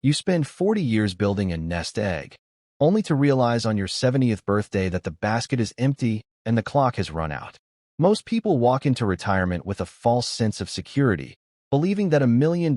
You spend 40 years building a nest egg, only to realize on your 70th birthday that the basket is empty and the clock has run out. Most people walk into retirement with a false sense of security, believing that $1 million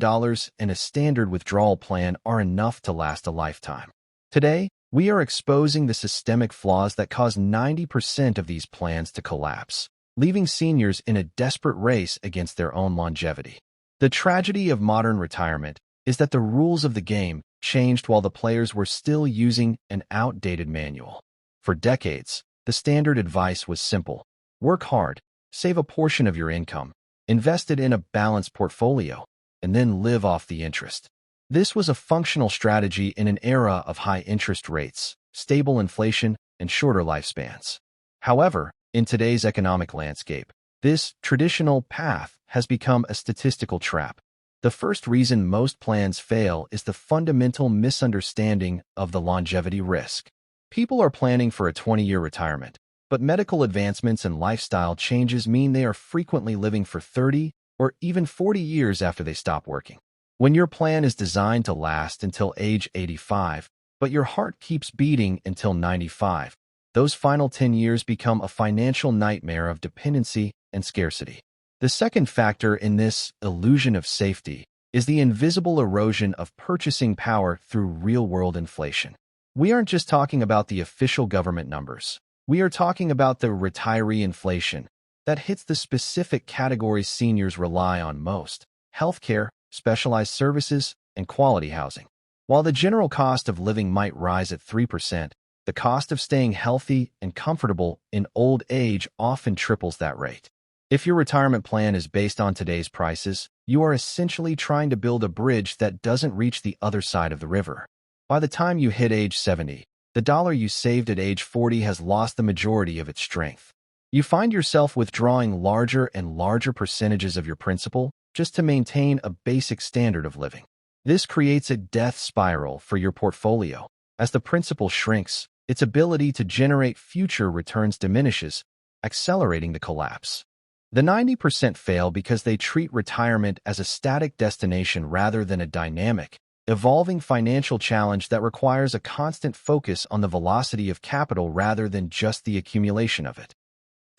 and a standard withdrawal plan are enough to last a lifetime. Today, we are exposing the systemic flaws that cause 90% of these plans to collapse, leaving seniors in a desperate race against their own longevity. The tragedy of modern retirement is that the rules of the game changed while the players were still using an outdated manual. For decades, the standard advice was simple: work hard, save a portion of your income, invest it in a balanced portfolio, and then live off the interest. This was a functional strategy in an era of high interest rates, stable inflation, and shorter lifespans. However, in today's economic landscape, this traditional path has become a statistical trap. The first reason most plans fail is the fundamental misunderstanding of the longevity risk. People are planning for a 20-year retirement, but medical advancements and lifestyle changes mean they are frequently living for 30 or even 40 years after they stop working. When your plan is designed to last until age 85, but your heart keeps beating until 95, those final 10 years become a financial nightmare of dependency and scarcity. The second factor in this illusion of safety is the invisible erosion of purchasing power through real-world inflation. We aren't just talking about the official government numbers. We are talking about the retiree inflation that hits the specific categories seniors rely on most: healthcare, specialized services, and quality housing. While the general cost of living might rise at 3%, the cost of staying healthy and comfortable in old age often triples that rate. If your retirement plan is based on today's prices, you are essentially trying to build a bridge that doesn't reach the other side of the river. By the time you hit age 70, the dollar you saved at age 40 has lost the majority of its strength. You find yourself withdrawing larger and larger percentages of your principal just to maintain a basic standard of living. This creates a death spiral for your portfolio. As the principal shrinks, its ability to generate future returns diminishes, accelerating the collapse. The 90% fail because they treat retirement as a static destination rather than a dynamic, evolving financial challenge that requires a constant focus on the velocity of capital rather than just the accumulation of it.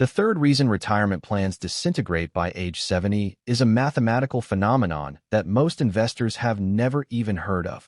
The third reason retirement plans disintegrate by age 70 is a mathematical phenomenon that most investors have never even heard of: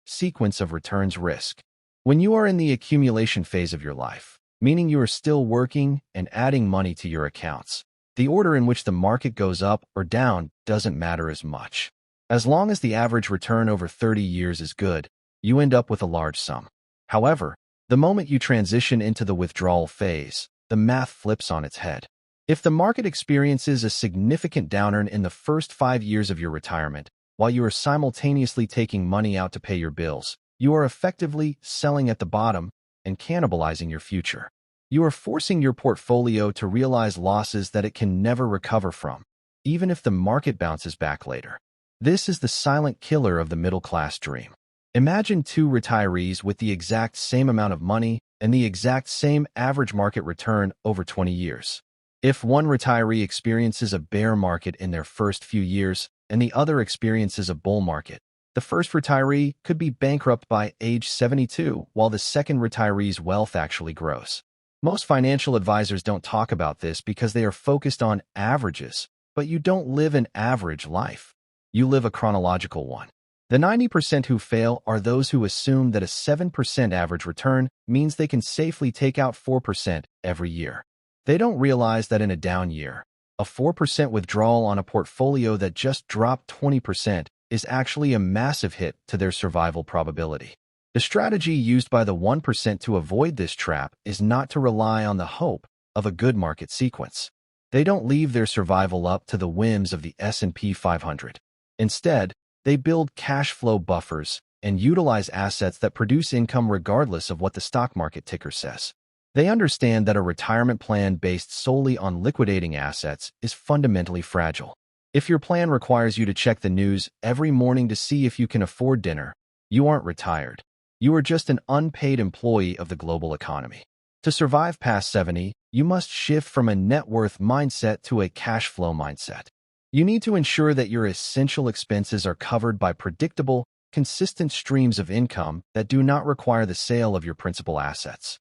sequence of returns risk. When you are in the accumulation phase of your life, meaning you are still working and adding money to your accounts, the order in which the market goes up or down doesn't matter as much. As long as the average return over 30 years is good, you end up with a large sum. However, the moment you transition into the withdrawal phase, the math flips on its head. If the market experiences a significant downturn in the first 5 years of your retirement, while you are simultaneously taking money out to pay your bills, you are effectively selling at the bottom and cannibalizing your future. You are forcing your portfolio to realize losses that it can never recover from, even if the market bounces back later. This is the silent killer of the middle-class dream. Imagine two retirees with the exact same amount of money and the exact same average market return over 20 years. If one retiree experiences a bear market in their first few years and the other experiences a bull market, the first retiree could be bankrupt by age 72, while the second retiree's wealth actually grows. Most financial advisors don't talk about this because they are focused on averages, but you don't live an average life. You live a chronological one. The 90% who fail are those who assume that a 7% average return means they can safely take out 4% every year. They don't realize that in a down year, a 4% withdrawal on a portfolio that just dropped 20% is actually a massive hit to their survival probability. The strategy used by the 1% to avoid this trap is not to rely on the hope of a good market sequence. They don't leave their survival up to the whims of the S&P 500. Instead, they build cash flow buffers and utilize assets that produce income regardless of what the stock market ticker says. They understand that a retirement plan based solely on liquidating assets is fundamentally fragile. If your plan requires you to check the news every morning to see if you can afford dinner, you aren't retired. You are just an unpaid employee of the global economy. To survive past 70, you must shift from a net worth mindset to a cash flow mindset. You need to ensure that your essential expenses are covered by predictable, consistent streams of income that do not require the sale of your principal assets.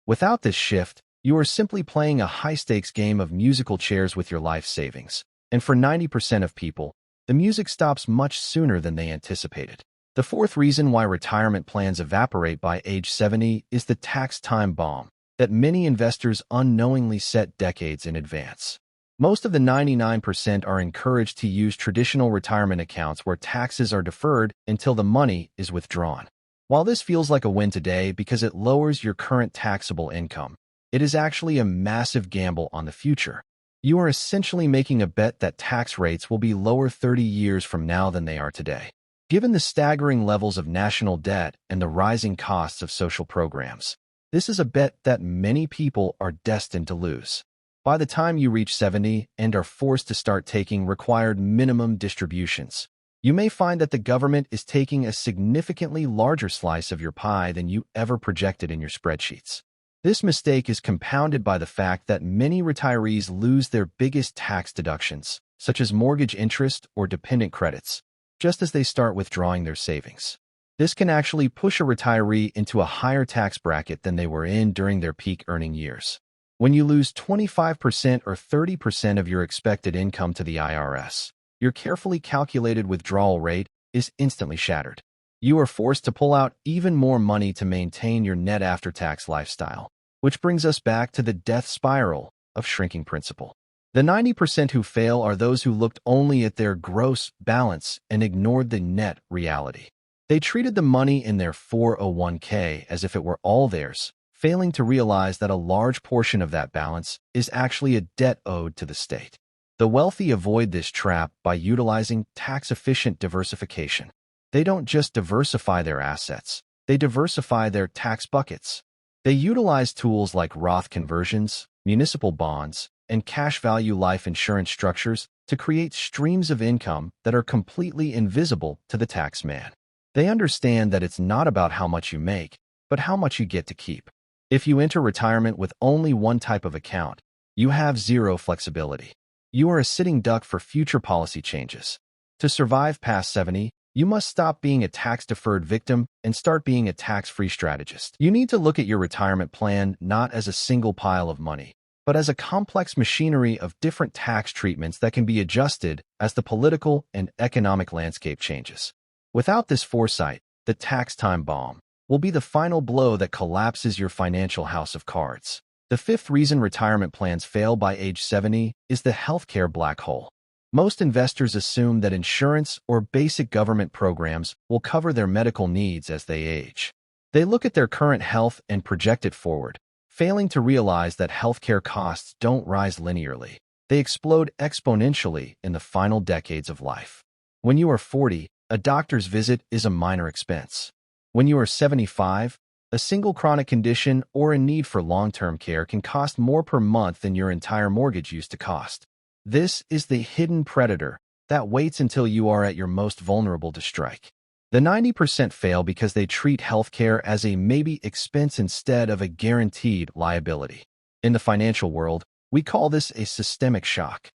Without this shift, you are simply playing a high-stakes game of musical chairs with your life savings. And for 90% of people, the music stops much sooner than they anticipated. The fourth reason why retirement plans evaporate by age 70 is the tax time bomb that many investors unknowingly set decades in advance. Most of the 99% are encouraged to use traditional retirement accounts where taxes are deferred until the money is withdrawn. While this feels like a win today because it lowers your current taxable income, it is actually a massive gamble on the future. You are essentially making a bet that tax rates will be lower 30 years from now than they are today. Given the staggering levels of national debt and the rising costs of social programs, this is a bet that many people are destined to lose. By the time you reach 70 and are forced to start taking required minimum distributions, you may find that the government is taking a significantly larger slice of your pie than you ever projected in your spreadsheets. This mistake is compounded by the fact that many retirees lose their biggest tax deductions, such as mortgage interest or dependent credits, just as they start withdrawing their savings. This can actually push a retiree into a higher tax bracket than they were in during their peak earning years. When you lose 25% or 30% of your expected income to the IRS, your carefully calculated withdrawal rate is instantly shattered. You are forced to pull out even more money to maintain your net after-tax lifestyle, which brings us back to the death spiral of shrinking principal. The 90% who fail are those who looked only at their gross balance and ignored the net reality. They treated the money in their 401k as if it were all theirs, failing to realize that a large portion of that balance is actually a debt owed to the state. The wealthy avoid this trap by utilizing tax-efficient diversification. They don't just diversify their assets, they diversify their tax buckets. They utilize tools like Roth conversions, municipal bonds, and cash value life insurance structures to create streams of income that are completely invisible to the tax man. They understand that it's not about how much you make, but how much you get to keep. If you enter retirement with only one type of account, you have zero flexibility. You are a sitting duck for future policy changes. To survive past 70, you must stop being a tax-deferred victim and start being a tax-free strategist. You need to look at your retirement plan not as a single pile of money, but as a complex machinery of different tax treatments that can be adjusted as the political and economic landscape changes. Without this foresight, the tax time bomb will be the final blow that collapses your financial house of cards. The fifth reason retirement plans fail by age 70 is the healthcare black hole. Most investors assume that insurance or basic government programs will cover their medical needs as they age. They look at their current health and project it forward, failing to realize that healthcare costs don't rise linearly. They explode exponentially in the final decades of life. When you are 40, a doctor's visit is a minor expense. When you are 75, a single chronic condition or a need for long-term care can cost more per month than your entire mortgage used to cost. This is the hidden predator that waits until you are at your most vulnerable to strike. The 90% fail because they treat healthcare as a maybe expense instead of a guaranteed liability. In the financial world, we call this a systemic shock.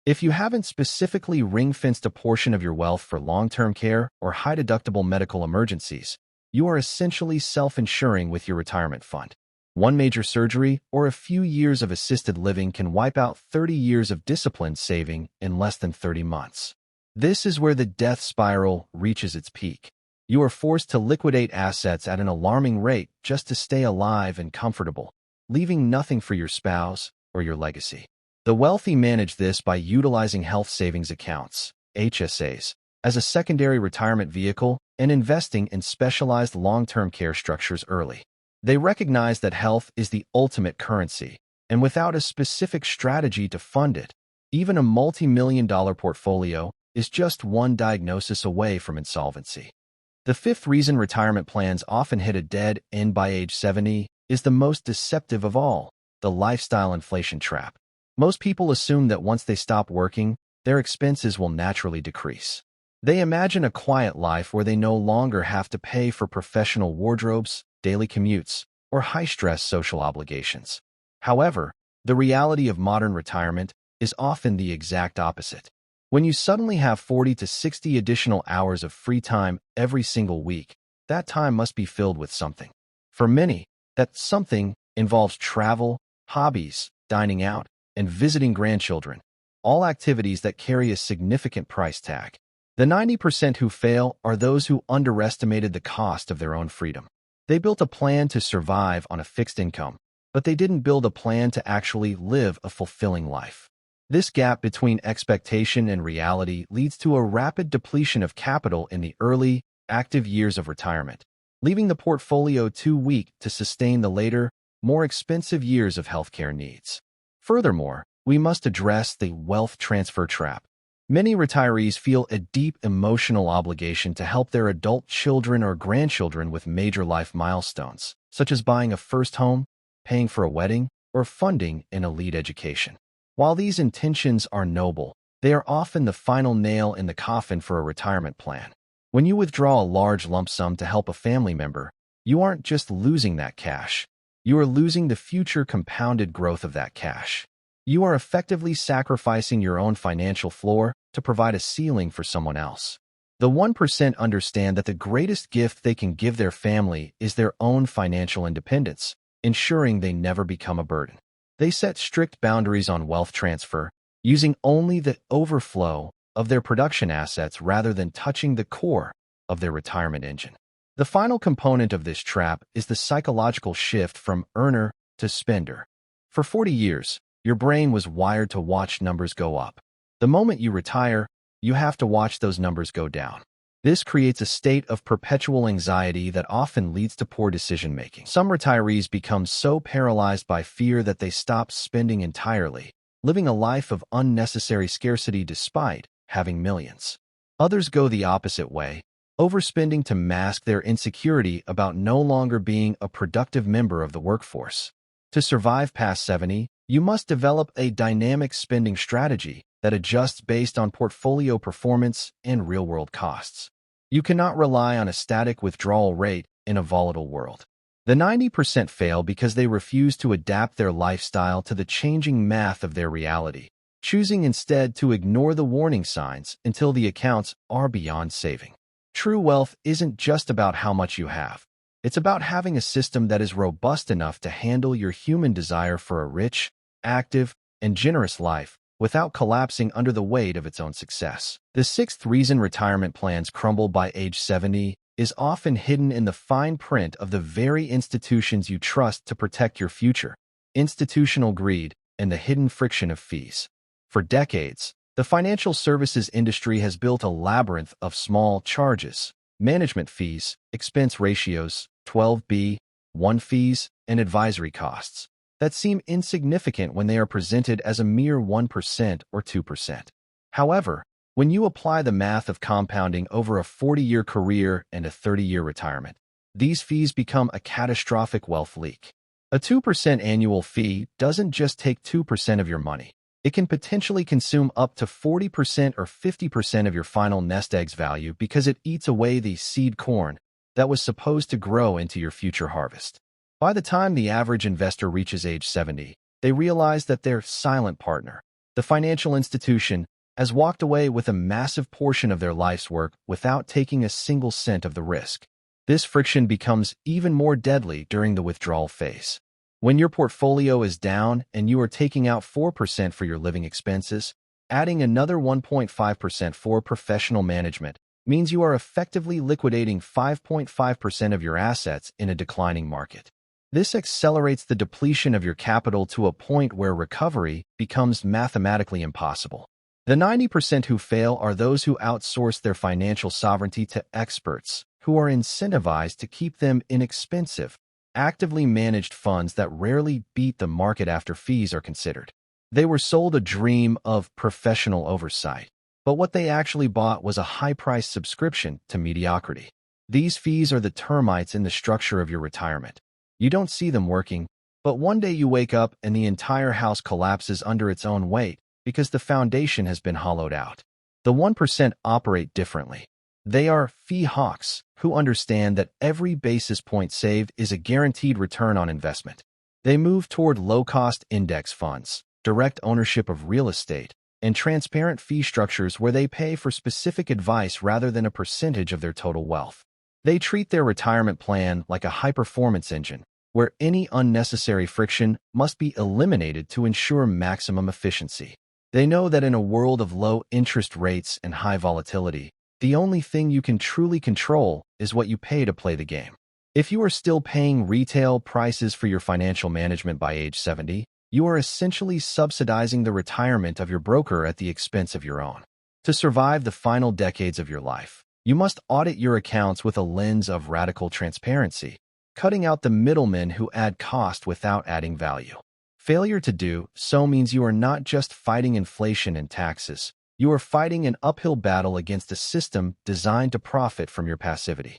If you haven't specifically ring-fenced a portion of your wealth for long-term care or high-deductible medical emergencies, you are essentially self-insuring with your retirement fund. One major surgery or a few years of assisted living can wipe out 30 years of disciplined saving in less than 30 months. This is where the death spiral reaches its peak. You are forced to liquidate assets at an alarming rate just to stay alive and comfortable, leaving nothing for your spouse or your legacy. The wealthy manage this by utilizing health savings accounts, HSAs, as a secondary retirement vehicle and investing in specialized long-term care structures early. They recognize that health is the ultimate currency, and without a specific strategy to fund it, even a multi-million-dollar portfolio is just one diagnosis away from insolvency. The fifth reason retirement plans often hit a dead end by age 70 is the most deceptive of all, the lifestyle inflation trap. Most people assume that once they stop working, their expenses will naturally decrease. They imagine a quiet life where they no longer have to pay for professional wardrobes, daily commutes, or high-stress social obligations. However, the reality of modern retirement is often the exact opposite. When you suddenly have 40 to 60 additional hours of free time every single week, that time must be filled with something. For many, that something involves travel, hobbies, dining out, and visiting grandchildren, all activities that carry a significant price tag. The 90% who fail are those who underestimated the cost of their own freedom. They built a plan to survive on a fixed income, but they didn't build a plan to actually live a fulfilling life. This gap between expectation and reality leads to a rapid depletion of capital in the early, active years of retirement, leaving the portfolio too weak to sustain the later, more expensive years of healthcare needs. Furthermore, we must address the wealth transfer trap. Many retirees feel a deep emotional obligation to help their adult children or grandchildren with major life milestones, such as buying a first home, paying for a wedding, or funding an elite education. While these intentions are noble, they are often the final nail in the coffin for a retirement plan. When you withdraw a large lump sum to help a family member, you aren't just losing that cash. You are losing the future compounded growth of that cash. You are effectively sacrificing your own financial floor to provide a ceiling for someone else. The 1% understand that the greatest gift they can give their family is their own financial independence, ensuring they never become a burden. They set strict boundaries on wealth transfer, using only the overflow of their production assets rather than touching the core of their retirement engine. The final component of this trap is the psychological shift from earner to spender. For 40 years, your brain was wired to watch numbers go up. The moment you retire, you have to watch those numbers go down. This creates a state of perpetual anxiety that often leads to poor decision-making. Some retirees become so paralyzed by fear that they stop spending entirely, living a life of unnecessary scarcity despite having millions. Others go the opposite way, overspending to mask their insecurity about no longer being a productive member of the workforce. To survive past 70, you must develop a dynamic spending strategy that adjusts based on portfolio performance and real-world costs. You cannot rely on a static withdrawal rate in a volatile world. The 90% fail because they refuse to adapt their lifestyle to the changing math of their reality, choosing instead to ignore the warning signs until the accounts are beyond saving. True wealth isn't just about how much you have. It's about having a system that is robust enough to handle your human desire for a rich, active, and generous life without collapsing under the weight of its own success. The sixth reason retirement plans crumble by age 70 is often hidden in the fine print of the very institutions you trust to protect your future: institutional greed and the hidden friction of fees. For decades, the financial services industry has built a labyrinth of small charges, management fees, expense ratios, 12b-1 fees, and advisory costs that seem insignificant when they are presented as a mere 1% or 2%. However, when you apply the math of compounding over a 40-year career and a 30-year retirement, these fees become a catastrophic wealth leak. A 2% annual fee doesn't just take 2% of your money. It can potentially consume up to 40% or 50% of your final nest egg's value because it eats away the seed corn that was supposed to grow into your future harvest. By the time the average investor reaches age 70, they realize that their silent partner, the financial institution, has walked away with a massive portion of their life's work without taking a single cent of the risk. This friction becomes even more deadly during the withdrawal phase. When your portfolio is down and you are taking out 4% for your living expenses, adding another 1.5% for professional management means you are effectively liquidating 5.5% of your assets in a declining market. This accelerates the depletion of your capital to a point where recovery becomes mathematically impossible. The 90% who fail are those who outsource their financial sovereignty to experts, who are incentivized to keep them inexpensive, actively managed funds that rarely beat the market after fees are considered. They were sold a dream of professional oversight, but what they actually bought was a high-priced subscription to mediocrity. These fees are the termites in the structure of your retirement. You don't see them working, but one day you wake up and the entire house collapses under its own weight because the foundation has been hollowed out. The 1% operate differently. They are fee hawks who understand that every basis point saved is a guaranteed return on investment. They move toward low-cost index funds, direct ownership of real estate, and transparent fee structures where they pay for specific advice rather than a percentage of their total wealth. They treat their retirement plan like a high-performance engine, where any unnecessary friction must be eliminated to ensure maximum efficiency. They know that in a world of low interest rates and high volatility, the only thing you can truly control is what you pay to play the game. If you are still paying retail prices for your financial management by age 70, you are essentially subsidizing the retirement of your broker at the expense of your own. To survive the final decades of your life, you must audit your accounts with a lens of radical transparency, cutting out the middlemen who add cost without adding value. Failure to do so means you are not just fighting inflation and taxes, you are fighting an uphill battle against a system designed to profit from your passivity.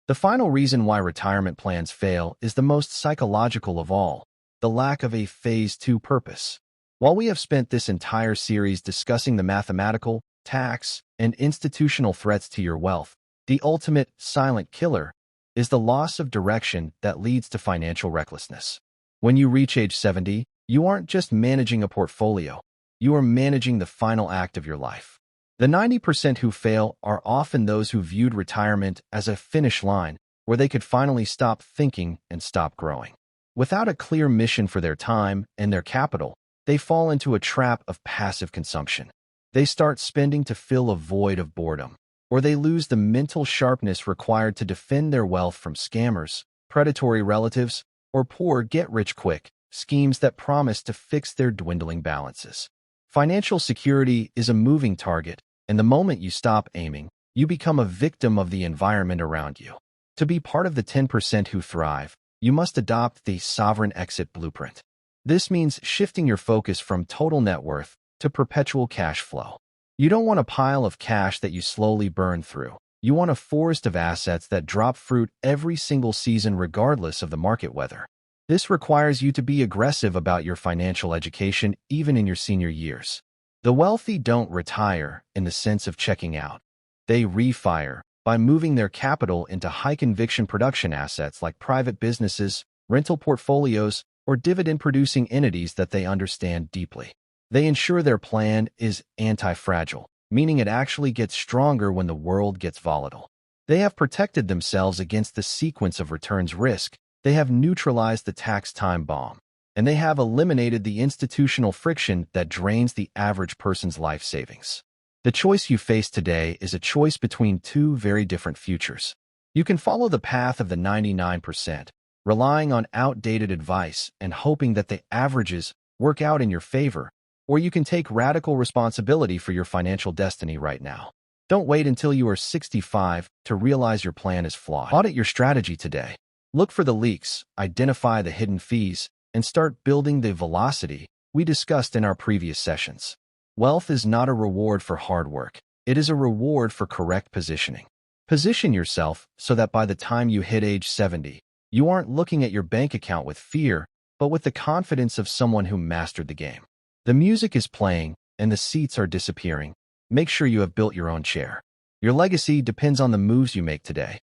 The final reason why retirement plans fail is the most psychological of all: the lack of a Phase 2 purpose. While we have spent this entire series discussing the mathematical, tax, and institutional threats to your wealth, the ultimate silent killer is the loss of direction that leads to financial recklessness. When you reach age 70, you aren't just managing a portfolio, you are managing the final act of your life. The 90% who fail are often those who viewed retirement as a finish line where they could finally stop thinking and stop growing. Without a clear mission for their time and their capital, they fall into a trap of passive consumption. They start spending to fill a void of boredom, or they lose the mental sharpness required to defend their wealth from scammers, predatory relatives, or poor get-rich-quick schemes that promise to fix their dwindling balances. Financial security is a moving target, and the moment you stop aiming, you become a victim of the environment around you. To be part of the 10% who thrive, you must adopt the sovereign exit blueprint. This means shifting your focus from total net worth to perpetual cash flow. You don't want a pile of cash that you slowly burn through. You want a forest of assets that drop fruit every single season regardless of the market weather. This requires you to be aggressive about your financial education even in your senior years. The wealthy don't retire in the sense of checking out. They refire by moving their capital into high-conviction production assets like private businesses, rental portfolios, or dividend-producing entities that they understand deeply. They ensure their plan is anti-fragile, meaning it actually gets stronger when the world gets volatile. They have protected themselves against the sequence of returns risk, they have neutralized the tax time bomb, and they have eliminated the institutional friction that drains the average person's life savings. The choice you face today is a choice between two very different futures. You can follow the path of the 99%, relying on outdated advice and hoping that the averages work out in your favor, or you can take radical responsibility for your financial destiny right now. Don't wait until you are 65 to realize your plan is flawed. Audit your strategy today. Look for the leaks, identify the hidden fees, and start building the velocity we discussed in our previous sessions. Wealth is not a reward for hard work. It is a reward for correct positioning. Position yourself so that by the time you hit age 70, you aren't looking at your bank account with fear, but with the confidence of someone who mastered the game. The music is playing and the seats are disappearing. Make sure you have built your own chair. Your legacy depends on the moves you make today.